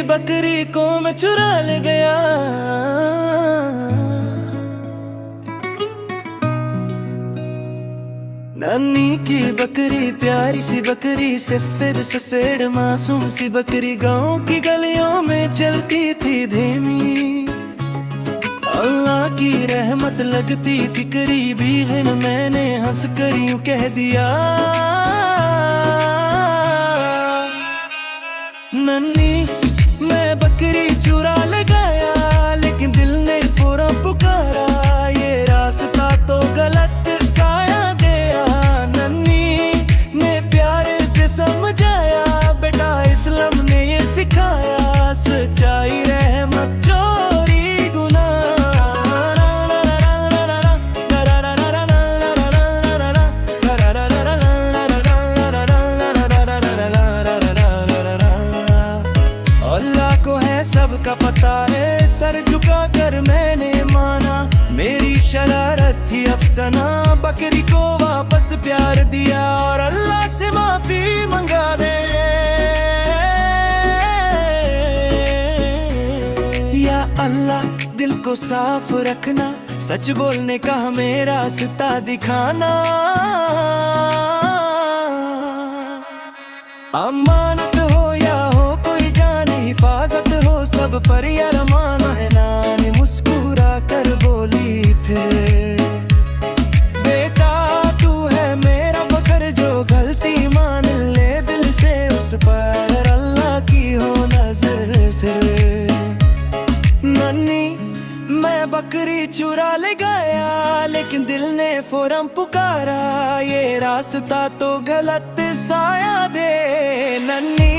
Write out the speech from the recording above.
बकरी को मैं चुरा ले गया। नन्ही की बकरी प्यारी सी बकरी, सफेद सफेद मासूम सी बकरी, गांव की गलियों में चलती थी धीमी। अल्लाह की रहमत लगती थी करीब, लेकिन मैंने हंस कर यूं कह दिया, नन्ही मैं बकरी चुरा ले गया। लेकिन दिल ने फौरन पुकारा, ये रास्ता तो गलत साया गया। नन्ही ने प्यारे से समझाया, बेटा इस्लाम ने ये सिखाया, सच्चाई रहमत चोरी गुनाह। अल्लाह को है सबका पता है, सर झुका कर मैंने माना, मेरी शरारत थी अफसाना, बकरी को वापस प्यार दिया और अल्लाह से माफी मंगा दे। या अल्लाह दिल को साफ रखना, सच बोलने का हमें रास्ता दिखाना। अमानत हो या हो कोई जान, हिफाजत हो सब पर या रमान है। नानी मुस्कुरा कर बोली फिर, बेटा तू है मेरा फख्र, जो गलती मान ले दिल से उस पर अल्लाह की हो नजर से। नन्ही मैं बकरी चुरा ले गया, लेकिन दिल ने फौरन पुकारा, ये रास्ता तो गलत साया दे। नन्ही